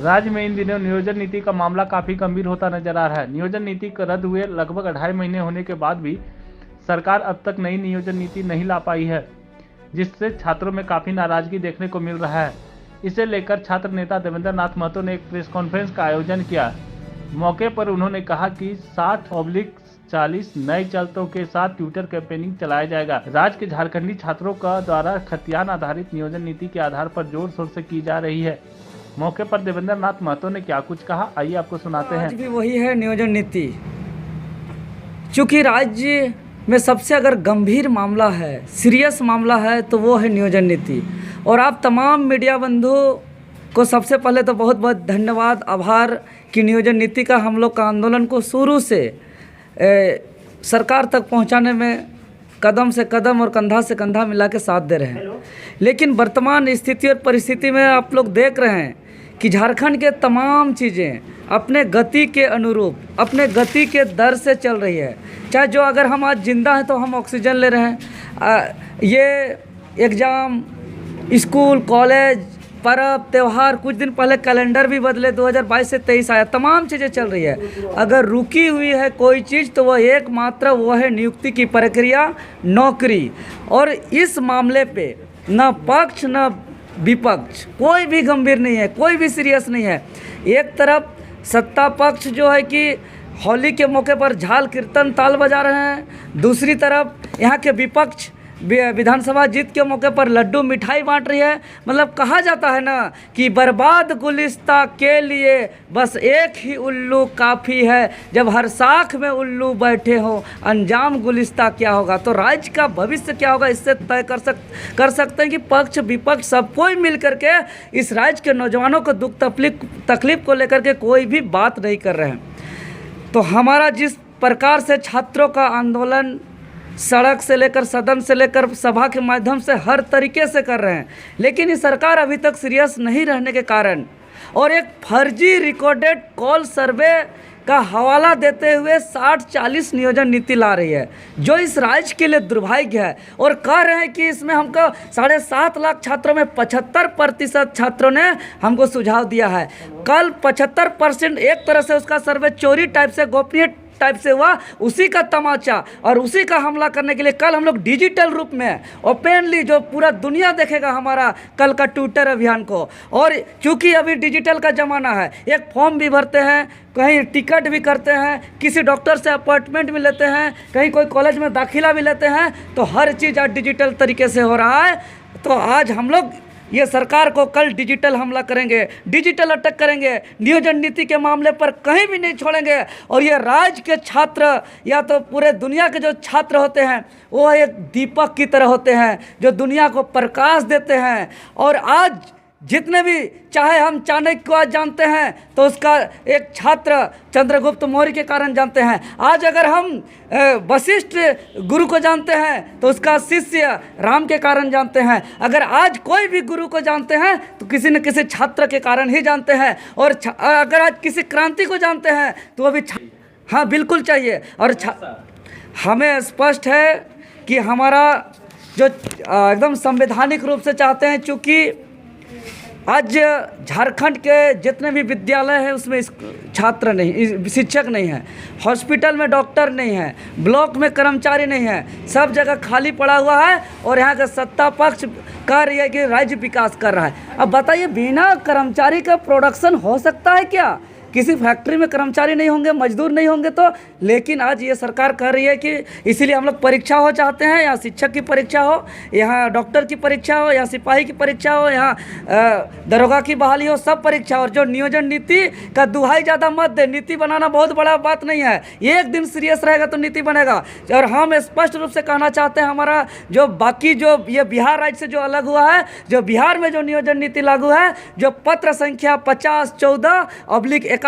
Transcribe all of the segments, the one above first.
राज्य में इन दिनों नियोजन नीति का मामला काफी गंभीर होता नजर आ रहा है। नियोजन नीति रद्द हुए लगभग 2.5 महीने होने के बाद भी सरकार अब तक नई नियोजन नीति नहीं ला पाई है, जिससे छात्रों में काफी नाराजगी देखने को मिल रहा है। इसे लेकर छात्र नेता देवेंद्र नाथ महतो ने एक प्रेस कॉन्फ्रेंस का आयोजन किया। मौके पर उन्होंने कहा कि 60/40 नए चलतों के साथ ट्विटर कैंपेनिंग चलाया जाएगा। राज्य के झारखंडी छात्रों का द्वारा खतियान आधारित नियोजन नीति के आधार पर जोर शोर से की जा रही है। मौके पर देवेंद्र नाथ महतो ने क्या कुछ कहा, आइए आपको सुनाते हैं। आज भी वही है नियोजन नीति। चूँकि राज्य में सबसे अगर गंभीर मामला है, सीरियस मामला है, तो वो है नियोजन नीति। और आप तमाम मीडिया बंधुओं को सबसे पहले तो बहुत बहुत धन्यवाद, आभार कि नियोजन नीति का हम लोग का आंदोलन को शुरू से सरकार तक पहुंचाने में कदम से कदम और कंधा से कंधा मिला के साथ दे रहे हैं। लेकिन वर्तमान स्थिति और परिस्थिति में आप लोग देख रहे हैं कि झारखंड के तमाम चीज़ें अपने गति के अनुरूप, अपने गति के दर से चल रही है। चाहे जो अगर हम आज जिंदा हैं तो हम ऑक्सीजन ले रहे हैं। ये एग्ज़ाम, स्कूल, कॉलेज, पर्व, त्यौहार, कुछ दिन पहले कैलेंडर भी बदले, 2022 से 23 आया, तमाम चीज़ें चल रही है। अगर रुकी हुई है कोई चीज़ तो वह एकमात्र वो है नियुक्ति की प्रक्रिया, नौकरी। और इस मामले पे न पक्ष न विपक्ष कोई भी गंभीर नहीं है, कोई भी सीरियस नहीं है। एक तरफ सत्ता पक्ष जो है कि होली के मौके पर झाल कीर्तन ताल बजा रहे हैं, दूसरी तरफ यहाँ के विपक्ष विधानसभा जीत के मौके पर लड्डू मिठाई बांट रही है। मतलब कहा जाता है ना कि बर्बाद गुलिस्ता के लिए बस एक ही उल्लू काफ़ी है, जब हर साख में उल्लू बैठे हो अंजाम गुलिस्ता क्या होगा। तो राज्य का भविष्य क्या होगा इससे तय कर सकते हैं कि पक्ष विपक्ष सब कोई मिल करके इस राज्य के नौजवानों को दुख तकलीफ को लेकर के कोई भी बात नहीं कर रहे हैं। तो हमारा जिस प्रकार से छात्रों का आंदोलन सड़क से लेकर सदन से लेकर सभा के माध्यम से हर तरीके से कर रहे हैं, लेकिन ये सरकार अभी तक सीरियस नहीं रहने के कारण और एक फर्जी रिकॉर्डेड कॉल सर्वे का हवाला देते हुए 60/40 नियोजन नीति ला रही है, जो इस राज्य के लिए दुर्भाग्य है। और कह रहे हैं कि इसमें हमको 7.5 लाख छात्रों में 75% छात्रों ने हमको सुझाव दिया है। कल 75% एक तरह से उसका सर्वे चोरी टाइप से, गोपनीय टाइप से हुआ, उसी का तमाचा और उसी का हमला करने के लिए कल हम लोग डिजिटल रूप में ओपनली, जो पूरा दुनिया देखेगा हमारा कल का ट्विटर अभियान को। और चूंकि अभी डिजिटल का ज़माना है, एक फॉर्म भी भरते हैं, कहीं टिकट भी करते हैं, किसी डॉक्टर से अपॉइंटमेंट भी लेते हैं, कहीं कोई कॉलेज में दाखिला भी लेते हैं, तो हर चीज़ आज डिजिटल तरीके से हो रहा है। तो आज हम लोग ये सरकार को कल डिजिटल हमला करेंगे, डिजिटल अटैक करेंगे, नियोजन नीति के मामले पर कहीं भी नहीं छोड़ेंगे। और ये राज्य के छात्र या तो पूरे दुनिया के जो छात्र होते हैं वो एक दीपक की तरह होते हैं जो दुनिया को प्रकाश देते हैं। और आज जितने भी, चाहे हम चाणक्य को आज जानते हैं तो उसका एक छात्र चंद्रगुप्त मौर्य के कारण जानते हैं। आज अगर हम वशिष्ठ गुरु को जानते हैं तो उसका शिष्य राम के कारण जानते हैं। अगर आज कोई भी गुरु को जानते हैं तो किसी न किसी छात्र के कारण ही जानते हैं। और अगर आज किसी क्रांति को जानते हैं तो वो भी हाँ बिल्कुल चाहिए। और हमें स्पष्ट है कि हमारा जो एकदम संवैधानिक रूप से चाहते हैं, चूँकि आज झारखंड के जितने भी विद्यालय हैं उसमें छात्र नहीं, शिक्षक नहीं है, हॉस्पिटल में डॉक्टर नहीं है, ब्लॉक में कर्मचारी नहीं है, सब जगह खाली पड़ा हुआ है। और यहाँ का सत्ता पक्ष कह रही है कि राज्य विकास कर रहा है। अब बताइए, बिना कर्मचारी का प्रोडक्शन हो सकता है क्या? किसी फैक्ट्री में कर्मचारी नहीं होंगे, मजदूर नहीं होंगे तो। लेकिन आज ये सरकार कह रही है कि इसीलिए हम लोग परीक्षा हो चाहते हैं, यहाँ शिक्षक की परीक्षा हो, यहाँ डॉक्टर की परीक्षा हो, यहाँ सिपाही की परीक्षा हो, यहाँ दरोगा की बहाली हो, सब परीक्षा। और जो नियोजन नीति का दुहाई ज़्यादा मत दे, नीति बनाना बहुत बड़ा बात नहीं है, एक दिन सीरियस रहेगा तो नीति बनेगा। और हम स्पष्ट रूप से कहना चाहते हैं, हमारा जो बाकी जो ये बिहार राज्य से जो अलग हुआ है, जो बिहार में जो नियोजन नीति लागू है, जो पत्र संख्या 5014/81/806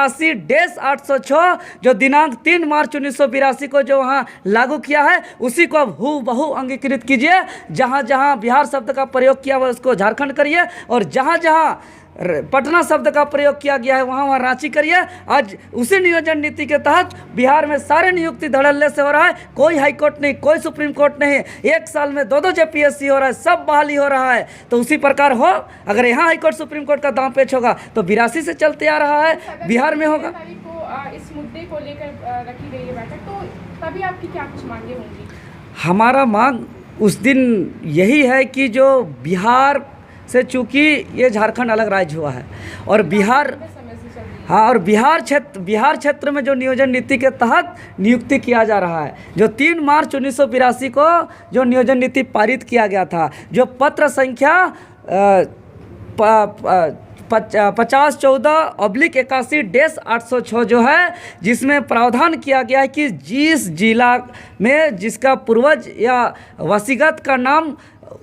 जो दिनांक 3 मार्च 1982 को जो वहाँ लागू किया है, उसी को अब हूबहू अंगीकृत कीजिए। जहाँ जहाँ बिहार शब्द का प्रयोग किया हुआ उसको झारखंड करिए, और जहाँ जहाँ पटना शब्द का प्रयोग किया गया है, वहाँ रांची करिए। आज उसी नियोजन नीति के तहत बिहार में सारे नियुक्ति धड़ल्ले से हो रहा है। कोई हाईकोर्ट नहीं, कोई सुप्रीम कोर्ट नहीं, एक साल में 2-2 JPSC हो रहा है, सब बहाली हो रहा है। तो उसी प्रकार हो, अगर यहाँ हाईकोर्ट सुप्रीम कोर्ट का दांव पेच होगा तो 82 से चलते आ रहा है, बिहार में होगा। इस मुद्दे को लेकर रखी गई है बैठक, तो तभी आपकी क्या कुछ मांगे होंगी? हमारा मांग उस दिन यही है कि जो बिहार से, चूँकि ये झारखंड अलग राज्य हुआ है और बिहार, हाँ, और बिहार क्षेत्र में जो नियोजन नीति के तहत नियुक्ति किया जा रहा है, जो 3 मार्च 1982 को जो नियोजन नीति पारित किया गया था, जो पत्र संख्या 5014/81/806 जो है, जिसमें प्रावधान किया गया है कि जिस जिला में जिसका पूर्वज या वसीगत का नाम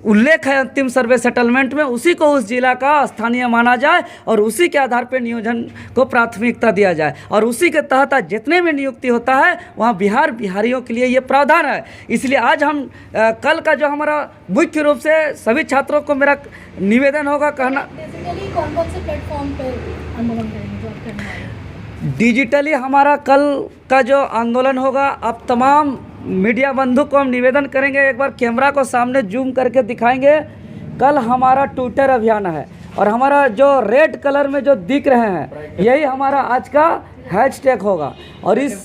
उल्लेख है अंतिम सर्वे सेटलमेंट में, उसी को उस जिला का स्थानीय माना जाए और उसी के आधार पर नियोजन को प्राथमिकता दिया जाए। और उसी के तहत आज जितने भी नियुक्ति होता है वहाँ बिहारियों के लिए ये प्रावधान है। इसलिए आज हम कल का जो हमारा मुख्य रूप से सभी छात्रों को मेरा निवेदन होगा कहना, बेसिकली कौन-कौन से प्लेटफॉर्म पर आंदोलन करेंगे? डिजिटली हमारा कल का जो आंदोलन होगा, अब तमाम मीडिया बंधु को हम निवेदन करेंगे, एक बार कैमरा को सामने जूम करके दिखाएंगे। कल हमारा ट्विटर अभियान है और हमारा जो रेड कलर में जो दिख रहे हैं, यही हमारा आज का हैशटैग होगा। और इस